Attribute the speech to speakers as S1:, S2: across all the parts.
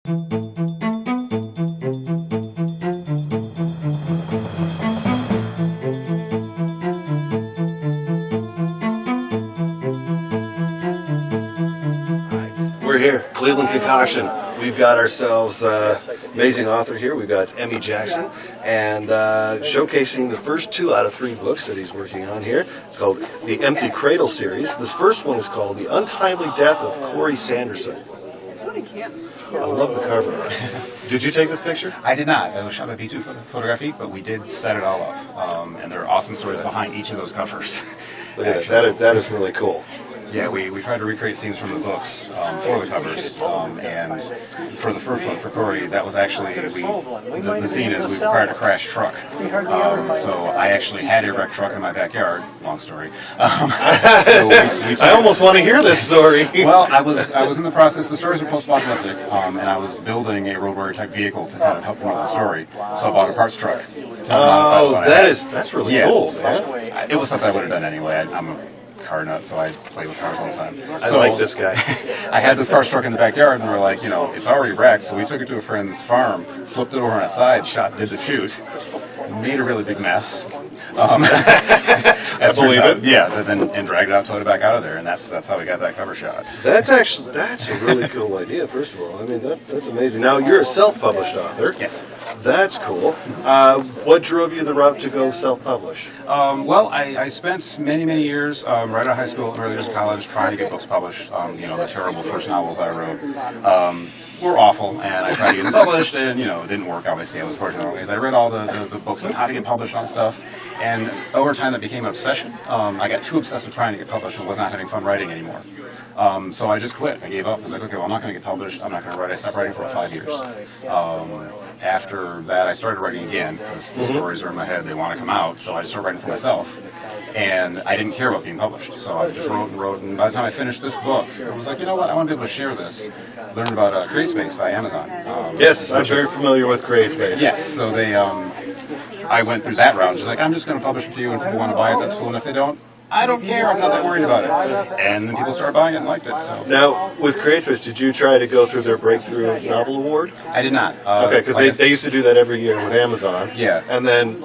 S1: We're here, Cleveland ConCoction. We've got ourselves amazing author here. We've got Emmy Jackson, and showcasing the first 2 out of 3 books that he's working on here. It's called the Empty Cradle series. This first one is called The Untimely Death of Corey Sanderson. I love the cover. Did you take this picture?
S2: I did not. It was shot by B2 photography, but we did set it all up. And there are awesome stories behind each of those covers.
S1: Look at that is really cool.
S2: Yeah, we tried to recreate scenes from the books for the covers, and for the first one, for Corey, that was actually, the scene is we required a crashed truck. So I actually had a wrecked truck in my backyard, long story.
S1: I almost want to hear this story.
S2: Well, I was in the process, the stories are post-apocalyptic, and I was building a road warrior type vehicle to kind of help promote the story, so I bought a parts truck.
S1: Oh, that's really cool, man.
S2: It was something I would have done anyway. I'm a car nut, so I play with cars all the time.
S1: I like this guy.
S2: I had this parts truck in the backyard, and we were like, it's already wrecked, so we took it to a friend's farm, flipped it over on its side, did the shoot, made a really big mess.
S1: I believe it.
S2: Yeah, and dragged it out, towed it back out of there, and that's how we got that cover shot.
S1: That's a really cool idea. First of all, I mean that's amazing. Now you're a self-published author.
S2: Yes.
S1: That's cool. What drove you the route to go self-publish?
S2: Well, I spent many years right out of high school, early years of college, trying to get books published. The terrible first novels I wrote were awful, and I tried to get them published, and it didn't work. Obviously, I was working on ways. I read all the books on how to get published on stuff, and over time that became an obsession. I got too obsessed with trying to get published and was not having fun writing anymore. So I just quit. I gave up. I was like, okay, well, I'm not going to get published. I'm not going to write. I stopped writing for about 5 years. After that, I started writing again because the stories are in my head. They want to come out, so I just started writing for myself. And I didn't care about being published, so I just wrote and wrote. And by the time I finished this book, I was like, you know what? I want to be able to share this. Learned about CreateSpace by Amazon.
S1: Yes, I'm very familiar with CreateSpace.
S2: Yes, so I went through that route. Just like, I'm just going to publish it for you, and if people want to buy it, that's cool. And if they don't, I don't care. I'm not that worried about it. And then people started buying it and liked it. So
S1: now, with CreateSpace, did you try to go through their Breakthrough Novel Award?
S2: I did not.
S1: Okay, because they used to do that every year with Amazon.
S2: Yeah.
S1: And then,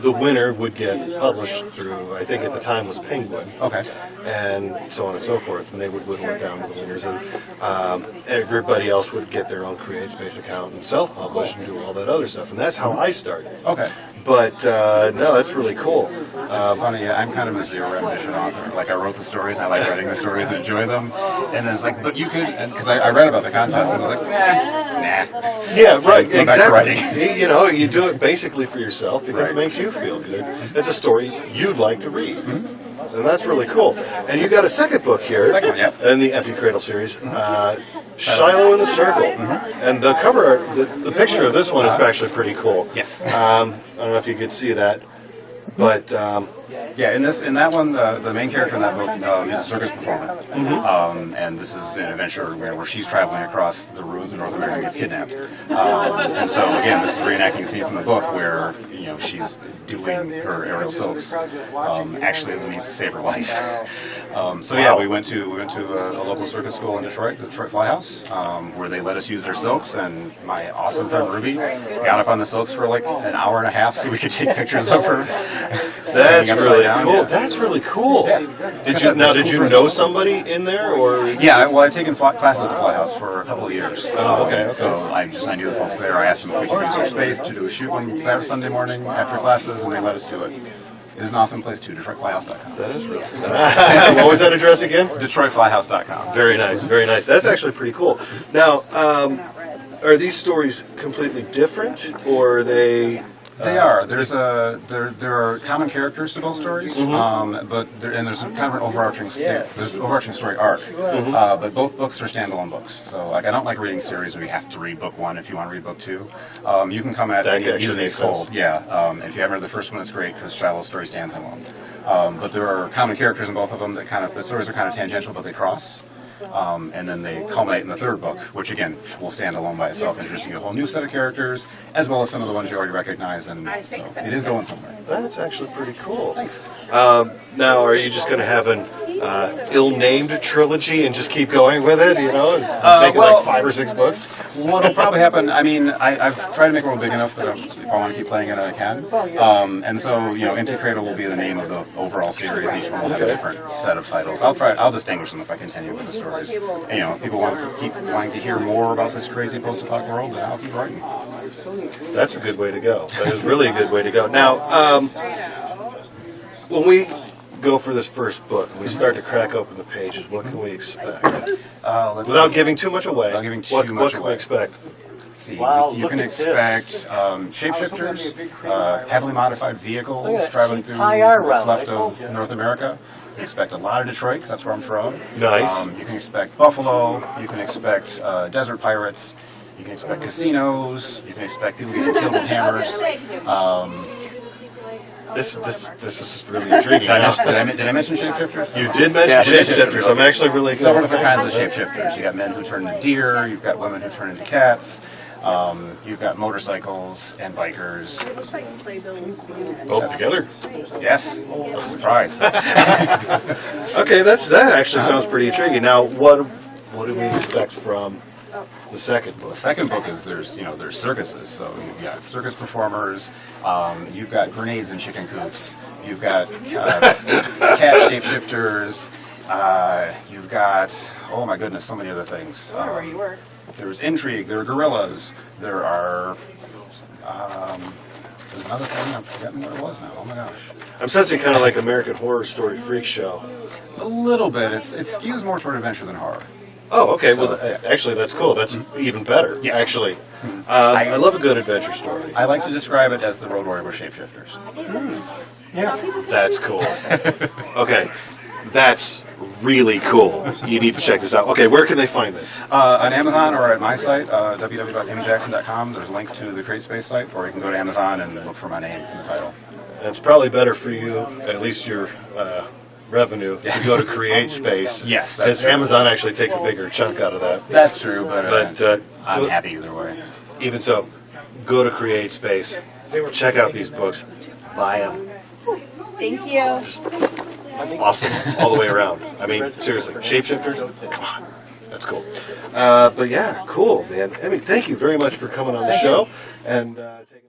S1: the winner would get published through, I think at the time was Penguin.
S2: Okay.
S1: And so on and so forth, and they would whittle it down to the winners, and everybody else would get their own CreateSpace account and self-publish and do all that other stuff, and that's how I started.
S2: Okay.
S1: But no, that's really cool.
S2: It's funny, I'm kind of a zero ambition author. Like, I wrote the stories, and I like writing the stories and enjoy them, and then it's like, but you could, because I read about the contest, and I was like, nah.
S1: Yeah, right,
S2: Go back to writing.
S1: You do it basically for yourself because it makes you feel good. It's a story you'd like to read. And that's really cool. And you got a second book here in the Empty Cradle series, Shiloh in the Circle. And the cover, the picture of this one is actually pretty cool.
S2: Yes.
S1: I don't know if you could see that, but
S2: yeah, in that one, the main character in that book is a circus performer, and this is an adventure where she's traveling across the ruins of North America and gets kidnapped. And so again, this is reenacting a scene from the book where she's doing her aerial silks, actually as a means to save her life. So yeah, we went to a local circus school in Detroit, the Detroit Fly House, where they let us use their silks, and my awesome friend Ruby got up on the silks for like an hour and a half so we could take pictures of her.
S1: That's really cool.
S2: Yeah.
S1: That's really cool.
S2: Yeah.
S1: Did you know somebody in there, or?
S2: Yeah, well, I'd taken classes at the Fly House for a couple of years.
S1: Oh, okay.
S2: So I knew the folks there. I asked them if we could use their space to do a shoot one Sunday morning after classes, and they let us do it. It is an awesome place too, DetroitFlyHouse.com.
S1: That is really cool. What was that address again?
S2: DetroitFlyHouse.com.
S1: Very nice, very nice. That's actually pretty cool. Now, are these stories completely different, or are they?
S2: They are. There are common characters to both stories, but there's kind of an overarching story arc. But both books are standalone books. So like, I don't like reading series where you have to read book 1 if you want to read book 2. You can come at either of these cold. Yeah. If you haven't read the first one, it's great because Shiloh's story stands alone. But there are common characters in both of them that the stories are kind of tangential, but they cross. And then they culminate in the third book, which again will stand alone by itself, introducing a whole new set of characters, as well as some of the ones you already recognize, and so it is going somewhere.
S1: That's actually pretty cool.
S2: Thanks.
S1: Now, are you just going to have an ill-named trilogy and just keep going with it, you know, and make it
S2: well,
S1: like 5 or 6 books?
S2: What'll probably happen, I mean, I've tried to make it a little big enough that if I want to keep playing it, I can. And so, you know, Empty Cradle will be the name of the overall series. Each one will have a different set of titles. I'll distinguish them if I continue with the stories. And, you know, if people want to keep wanting to hear more about this crazy post-apoc world, then I'll keep writing.
S1: That's a good way to go. That is really a good way to go. Now, when we go for this first book, we start to crack open the pages, what can we expect? Without giving too much away,
S2: Without giving too
S1: what
S2: much
S1: can
S2: away.
S1: we expect?
S2: See,
S3: Wow,
S2: you
S3: look
S2: can
S3: at
S2: expect shapeshifters, heavily modified vehicles traveling through
S3: high art
S2: what's
S3: round,
S2: left
S3: I told
S2: of
S3: you.
S2: North America. You can expect a lot of Detroit, 'cause that's where I'm from.
S1: Nice.
S2: You can expect buffalo. You can expect desert pirates. You can expect casinos. You can expect people getting killed with hammers.
S1: This is really intriguing.
S2: Did I mention shapeshifters?
S1: You did mention
S2: Yeah,
S1: shapeshifters. I'm actually really
S2: Several
S1: excited.
S2: different kinds of shapeshifters. You got men who turn into deer. You've got women who turn into cats. You've got motorcycles and bikers.
S1: Both together?
S2: Yes, surprise.
S1: Okay, that actually sounds pretty intriguing. Now, what do we expect from the second book?
S2: The second book is there's circuses. So you've got circus performers. You've got grenades in chicken coops. You've got cat shapeshifters. You've got, oh my goodness, so many other things. There's intrigue. There are gorillas. There are. There's another thing. I'm forgetting what it was now. Oh my gosh.
S1: I'm sensing kind of like American Horror Story Freak Show.
S2: A little bit. It skews more toward adventure than horror.
S1: Oh, okay.
S2: So,
S1: Well, actually, that's cool. That's even better,
S2: Yes.
S1: actually. I love a good adventure story.
S2: I like to describe it as the Road Warrior with shapeshifters.
S3: Yeah.
S1: That's cool. Okay, that's really cool. You need to check this out. Okay, where can they find this?
S2: On Amazon or at my site, www.EmmyJackson.com. There's links to the CrateSpace site, or you can go to Amazon and look for my name in the title.
S1: It's probably better for you, at least your revenue, to go to Create Space.
S2: Yes, that's
S1: because
S2: true.
S1: Amazon actually takes a bigger chunk out of that.
S2: That's true, but I'm
S1: go-
S2: happy either way.
S1: Even so, go to Create Space, check out these books, buy them.
S4: Thank you.
S1: Awesome, all the way around. I mean, seriously, shapeshifters, come on, that's cool. But yeah, cool, man. Emmy, thank you very much for coming on the show and taking.